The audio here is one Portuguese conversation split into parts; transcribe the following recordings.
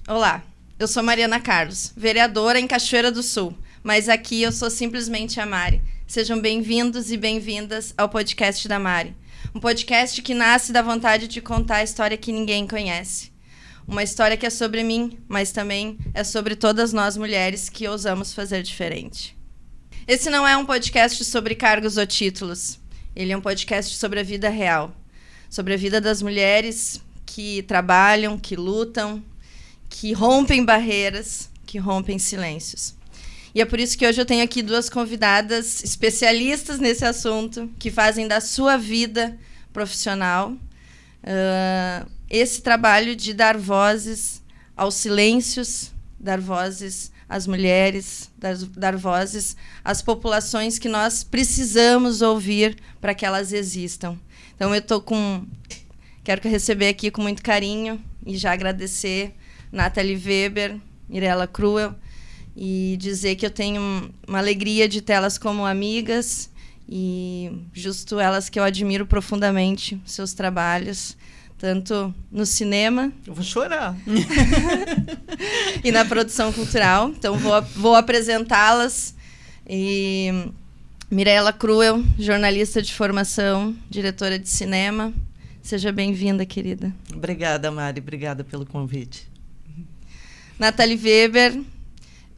Olá, eu sou Mariana Carlos, vereadora em Cachoeira do Sul, mas aqui eu sou simplesmente a Mari. Sejam bem-vindos e bem-vindas ao podcast da Mari. Um podcast que nasce da vontade de contar a história que ninguém conhece. Uma história que é sobre mim, mas também é sobre todas nós mulheres que ousamos fazer diferente. Esse não é um podcast sobre cargos ou títulos. Ele é um podcast sobre a vida real. Sobre a vida das mulheres que trabalham, que lutam, que rompem barreiras, que rompem silêncios. E é por isso que hoje eu tenho aqui duas convidadas especialistas nesse assunto, que fazem da sua vida profissional esse trabalho de dar vozes aos silêncios, dar vozes às mulheres, dar vozes às populações que nós precisamos ouvir para que elas existam. Então, quero receber aqui com muito carinho e já agradecer Nathalie Weber, Mirella Cruel, e dizer que eu tenho uma alegria de tê-las como amigas e justo elas que eu admiro profundamente, seus trabalhos, tanto no cinema... Eu vou chorar. e na produção cultural. Então, vou apresentá-las. E Mirella Cruel, jornalista de formação, diretora de cinema. Seja bem-vinda, querida. Obrigada, Mari. Obrigada pelo convite. Nathalie Weber,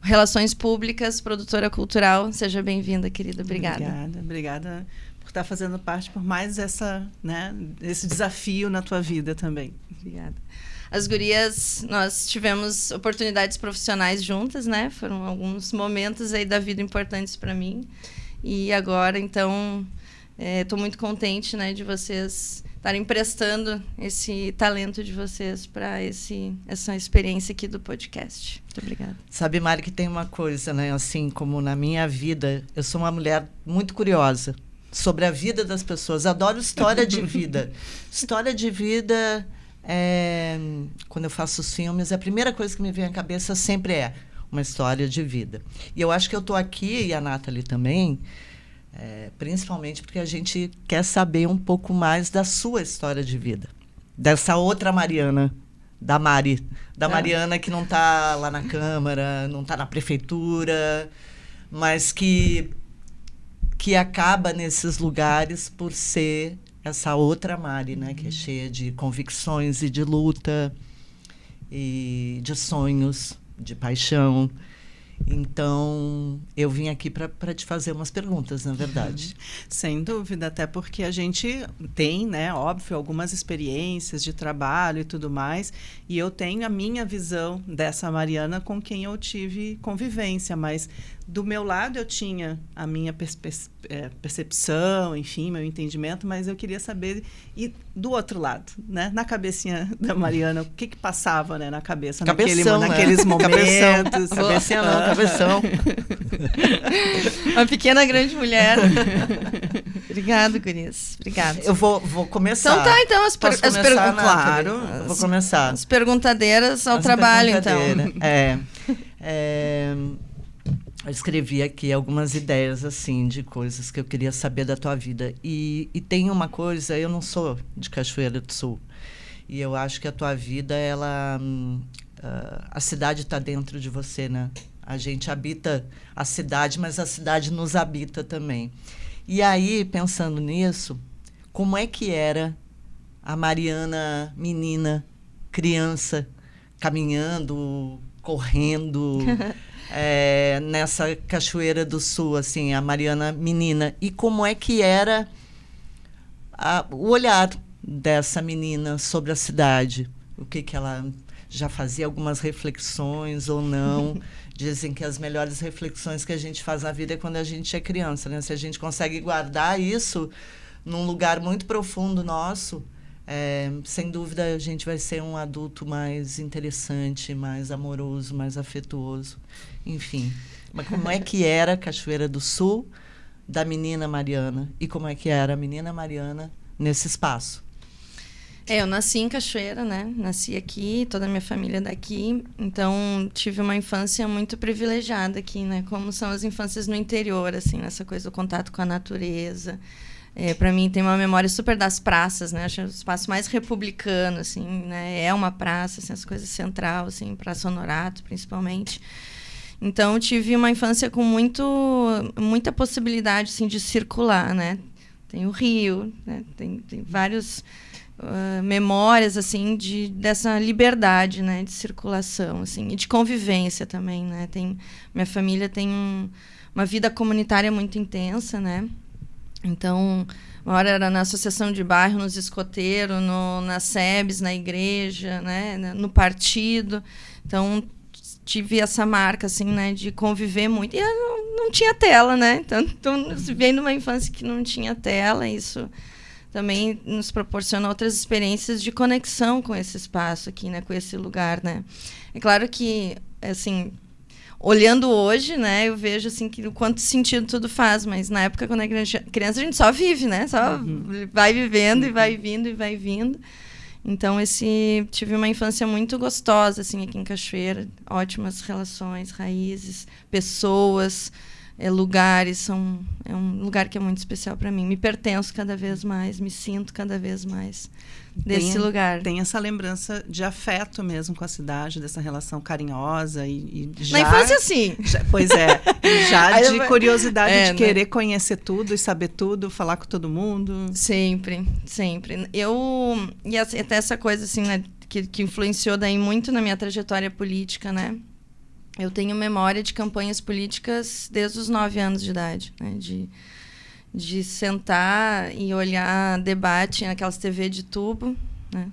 Relações Públicas, produtora cultural. Seja bem-vinda, querida. Obrigada. Obrigada por estar fazendo parte por mais esse desafio na tua vida também. Obrigada. As gurias, nós tivemos oportunidades profissionais juntas, né? Foram alguns momentos aí da vida importantes para mim. E agora, então, estou muito contente, né, de vocês estarem emprestando esse talento de vocês para essa experiência aqui do podcast. Muito obrigada. Sabe, Mari, que tem uma coisa, né? Assim, como na minha vida, eu sou uma mulher muito curiosa sobre a vida das pessoas. Adoro história de vida. História de vida, quando eu faço os filmes, a primeira coisa que me vem à cabeça sempre é uma história de vida. E eu acho que eu estou aqui, e a Nathalie também, principalmente porque a gente quer saber um pouco mais da sua história de vida. Dessa outra Mariana, da Mari. Da Mariana que não está lá na Câmara, não está na Prefeitura, mas que acaba nesses lugares por ser essa outra Mari, né? Que é cheia de convicções e de luta, e de sonhos, de paixão. Então, eu vim aqui para te fazer umas perguntas, na verdade. Sem dúvida, até porque a gente tem, né, óbvio, algumas experiências de trabalho e tudo mais, e eu tenho a minha visão dessa Mariana com quem eu tive convivência, mas do meu lado eu tinha a minha percepção, enfim, meu entendimento, mas eu queria saber, e do outro lado, né, na cabecinha da Mariana, o que passava, né, na cabeça naqueles momentos. Cabecinha não, cabeção. Uma pequena grande mulher. Obrigada, gurias. Obrigada. Eu vou começar. Então as perguntas. Claro, vou começar. As perguntadeiras ao trabalho, então. Eu escrevi aqui algumas ideias, assim, de coisas que eu queria saber da tua vida. E tem uma coisa, eu não sou de Cachoeira do Sul. E eu acho que a tua vida, a cidade está dentro de você, né? A gente habita a cidade, mas a cidade nos habita também. E aí, pensando nisso, como é que era a Mariana menina, criança, caminhando, correndo... nessa Cachoeira do Sul, assim, a Mariana menina. E como é que era o olhar dessa menina sobre a cidade? O que ela já fazia algumas reflexões ou não? Dizem que as melhores reflexões que a gente faz na vida é quando a gente é criança, né? Se a gente consegue guardar isso num lugar muito profundo nosso, sem dúvida a gente vai ser um adulto mais interessante, mais amoroso, mais afetuoso, enfim. Mas como é que era Cachoeira do Sul da menina Mariana e como é que era a menina Mariana nesse espaço? Eu nasci em Cachoeira, né? Nasci aqui, toda a minha família é daqui, então tive uma infância muito privilegiada aqui, né? Como são as infâncias no interior, assim, nessa coisa do contato com a natureza, Para mim, tem uma memória super das praças, né? Acho o espaço mais republicano, assim, né? É uma praça, assim, as coisas central, assim, Praça Honorato, principalmente. Então, tive uma infância com muita possibilidade, assim, de circular, né? Tem o Rio, né? Tem vários memórias, assim, dessa liberdade, né? De circulação, assim, e de convivência também, né? Minha família tem uma vida comunitária muito intensa, né? Então, uma hora era na associação de bairro, nos escoteiros, na SEBS, na igreja, né, no partido. Então, tive essa marca, assim, né, de conviver muito. E eu não tinha tela, né? Então, vem de uma infância que não tinha tela, isso também nos proporciona outras experiências de conexão com esse espaço aqui, né, com esse lugar, né? É claro que, assim, olhando hoje, né, eu vejo assim que o quanto sentido tudo faz, mas na época, quando é criança, a gente só vive, né? Só vai vivendo e vai vindo e vai vindo. Então, tive uma infância muito gostosa, assim, aqui em Cachoeira. Ótimas relações, raízes, pessoas, lugares. É um lugar que é muito especial para mim. Me pertenço cada vez mais, me sinto cada vez mais desse lugar. Tem essa lembrança de afeto mesmo com a cidade, dessa relação carinhosa e já... Na infância, sim. Pois é. Já de curiosidade de querer conhecer tudo e saber tudo, falar com todo mundo. Sempre, sempre. E até essa coisa, assim, né, que influenciou daí muito na minha trajetória política, né? Eu tenho memória de campanhas políticas desde os 9 anos de idade, né? De sentar e olhar debate naquelas TV de tubo, né?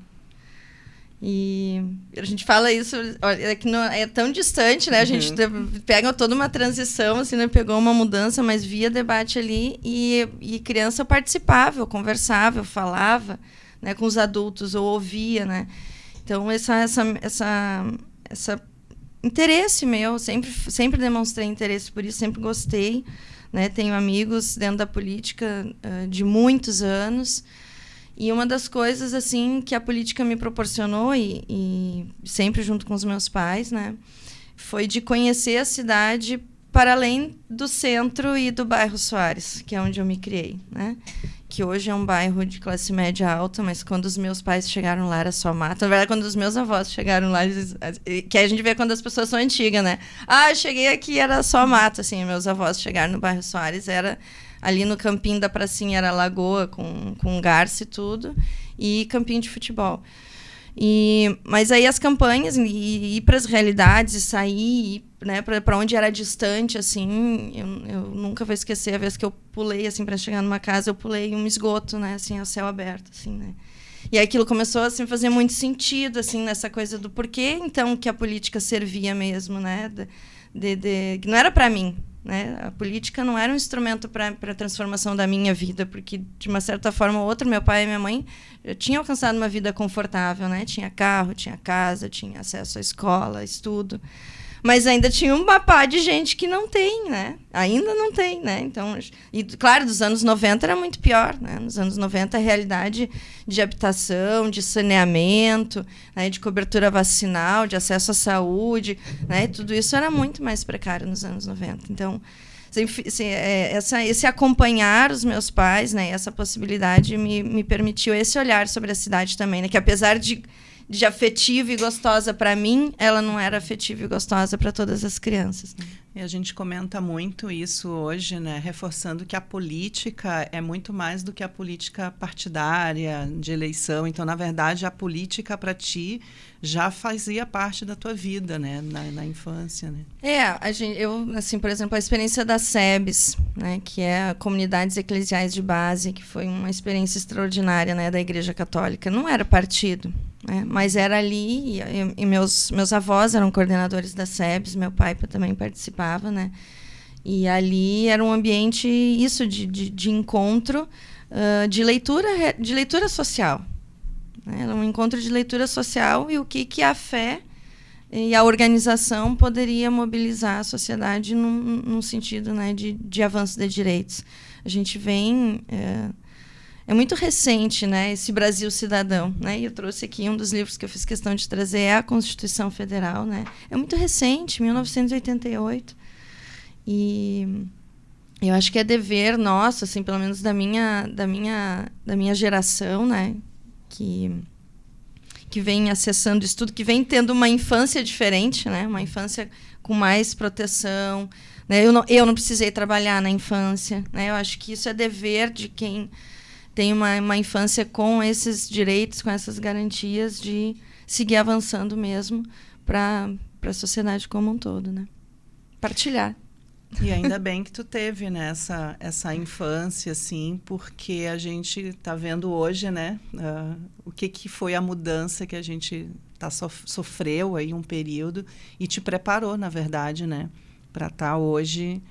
E a gente fala isso, é que não, é tão distante, né? A gente pega toda uma transição, assim, né? Pegou uma mudança, mas via debate ali e criança eu participava, eu conversava, eu falava, né, com os adultos, eu ouvia, né? Então, essa interesse meu, sempre demonstrei interesse por isso, sempre gostei, né? Tenho amigos dentro da política de muitos anos. E uma das coisas, assim, que a política me proporcionou, e sempre junto com os meus pais, né, foi de conhecer a cidade para além do centro e do bairro Soares, que é onde eu me criei, né? Que hoje é um bairro de classe média alta, mas quando os meus pais chegaram lá era só mato. Na verdade, quando os meus avós chegaram lá, que a gente vê quando as pessoas são antigas, né? Ah, eu cheguei aqui, era só mato, assim. Meus avós chegaram no bairro Soares, era... Ali no campinho da pracinha era lagoa com garça e tudo, e campinho de futebol. Mas aí as campanhas, e ir para as realidades, e sair, né, para onde era distante, assim, eu nunca vou esquecer a vez que eu pulei, assim, para chegar numa casa, eu pulei um esgoto, né, assim, ao céu aberto, assim, né. E aí aquilo começou assim, a fazer muito sentido, assim, nessa coisa do porquê, então, que a política servia mesmo, né, que não era para mim. Né? A política não era um instrumento para a transformação da minha vida, porque, de uma certa forma ou outra, meu pai e minha mãe já tinham alcançado uma vida confortável, né? Tinha carro, tinha casa, tinha acesso à escola, estudo. Mas ainda tinha uma pá de gente que não tem, né? Ainda não tem, né? Então, e, claro, dos anos 90 era muito pior, né? Nos anos 90, a realidade de habitação, de saneamento, né? De cobertura vacinal, de acesso à saúde, né? Tudo isso era muito mais precário nos anos 90. Então, esse acompanhar os meus pais, né? Essa possibilidade me permitiu esse olhar sobre a cidade também, né? Que apesar de afetiva e gostosa para mim, ela não era afetiva e gostosa para todas as crianças. Né? E a gente comenta muito isso hoje, né? Reforçando que a política é muito mais do que a política partidária, de eleição. Então, na verdade, a política para ti já fazia parte da tua vida, né? Na infância, né? Por exemplo, a experiência da SEBS, né? Que é a Comunidades Eclesiais de Base, que foi uma experiência extraordinária, né? Da Igreja Católica. Não era partido, né? Mas era ali, e meus avós eram coordenadores da SEBS, meu pai também participava, né? E ali era um ambiente, isso, de encontro, de leitura social. Né? Era um encontro de leitura social e o que a fé e a organização poderia mobilizar a sociedade num sentido, né, de avanço de direitos. A gente vem... É muito recente, né, esse Brasil cidadão, né? E eu trouxe aqui um dos livros que eu fiz questão de trazer, é a Constituição Federal, né? É muito recente, 1988. E eu acho que é dever nosso, assim, pelo menos da minha geração, né? Que vem acessando isso tudo, que vem tendo uma infância diferente, né? Uma infância com mais proteção, né? Eu não precisei trabalhar na infância, né? Eu acho que isso é dever de quem tem uma infância com esses direitos, com essas garantias, de seguir avançando mesmo para a sociedade como um todo, né? Partilhar. E ainda bem que tu teve, né, essa infância, assim, porque a gente está vendo hoje, né, o que foi a mudança que a gente sofreu aí um período e te preparou, na verdade, né, para estar hoje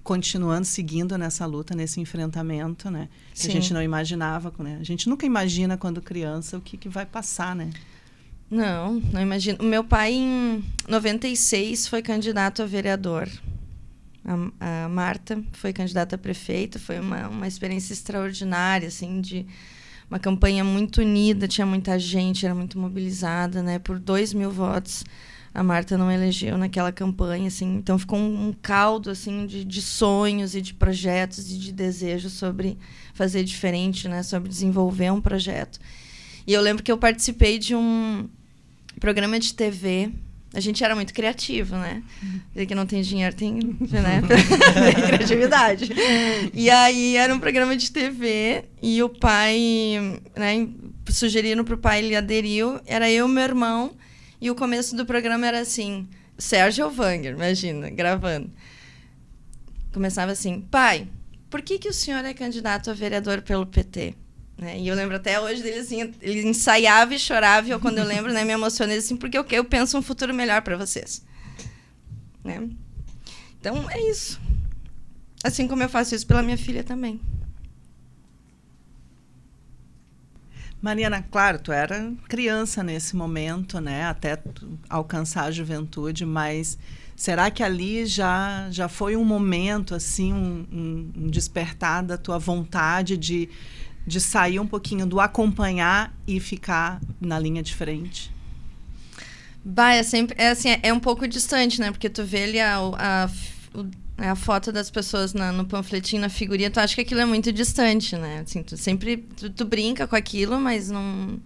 continuando, seguindo nessa luta, nesse enfrentamento, né, que a gente não imaginava, né, a gente nunca imagina quando criança o que vai passar, né. Não imagino. O meu pai, em 96, foi candidato a vereador. A Marta foi candidata a prefeita. Foi uma experiência extraordinária, assim, de uma campanha muito unida. Tinha muita gente, era muito mobilizada, né? Por 2.000 votos, a Marta não elegeu naquela campanha, assim. Então, ficou um caldo, assim, de sonhos e de projetos e de desejos sobre fazer diferente, né? Sobre desenvolver um projeto. E eu lembro que eu participei de um programa de TV. A gente era muito criativo, né? Dizer que não tem dinheiro, tem, né? Tem criatividade. E aí era um programa de TV e o pai, né, sugeriram pro pai, ele aderiu. Era eu e meu irmão e o começo do programa era assim, Sérgio Wanger, imagina, gravando. Começava assim, pai, por que o senhor é candidato a vereador pelo PT? Né? E eu lembro até hoje dele, assim, ele ensaiava e chorava, e eu, quando eu lembro, né, me emocionei, assim, porque eu penso um futuro melhor para vocês. Né? Então, é isso. Assim como eu faço isso pela minha filha também. Mariana, claro, tu era criança nesse momento, né, até alcançar a juventude, mas será que ali já foi um momento, assim, um despertar da tua vontade de sair um pouquinho do acompanhar e ficar na linha de frente? Bah, é um pouco distante, né? Porque tu vê ali a foto das pessoas no panfletinho, na figurinha, tu acha que aquilo é muito distante, né? Assim, tu sempre tu brinca com aquilo, mas não...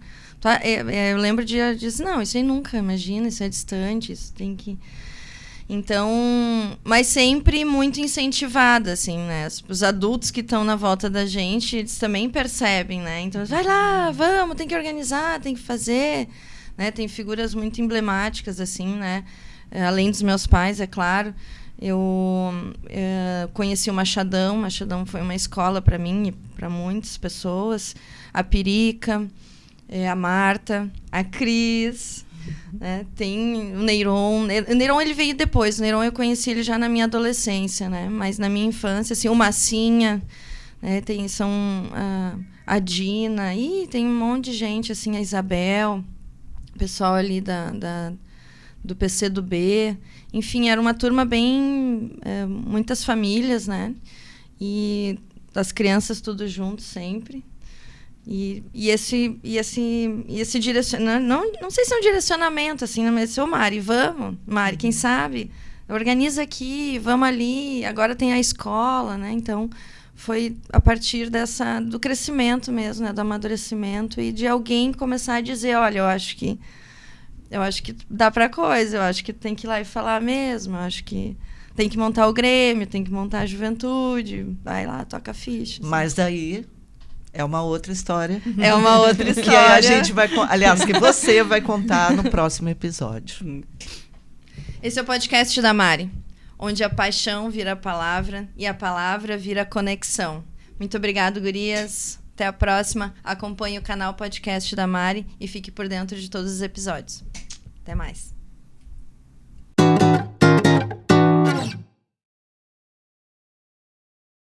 eu lembro de dizer, não, isso aí nunca, imagina, isso é distante, isso tem que... Então, mas sempre muito incentivada, assim, né? Os adultos que estão na volta da gente, eles também percebem, né? Então, vai lá, vamos, tem que organizar, tem que fazer, né? Tem figuras muito emblemáticas, assim, né? Além dos meus pais, é claro. Eu conheci o Machadão. O Machadão foi uma escola para mim e para muitas pessoas. A Pirica, a Marta, a Cris... Né? Tem o Neyron. O Neyron, ele veio depois. O Neyron eu conheci ele já na minha adolescência, né? Mas na minha infância, assim, o Massinha, né? São a Dina, e tem um monte de gente, assim, a Isabel, o pessoal ali do PCdoB. Enfim, era uma turma bem... muitas famílias, né? E as crianças tudo junto sempre. E esse direcionamento, não sei se é um direcionamento, assim, mas ô Mari, vamos, Mari, quem sabe, organiza aqui, vamos ali, agora tem a escola, né? Então, foi a partir do crescimento mesmo, né? Do amadurecimento e de alguém começar a dizer, olha, eu acho que dá pra coisa, eu acho que tem que ir lá e falar mesmo, eu acho que tem que montar o Grêmio, tem que montar a juventude, vai lá, toca a ficha. Assim. Mas daí... é uma outra história. É uma outra história. Que aí a gente vai... aliás, que você vai contar no próximo episódio. Esse é o podcast da Mari, onde a paixão vira palavra e a palavra vira conexão. Muito obrigado, gurias. Até a próxima. Acompanhe o canal Podcast da Mari e fique por dentro de todos os episódios. Até mais.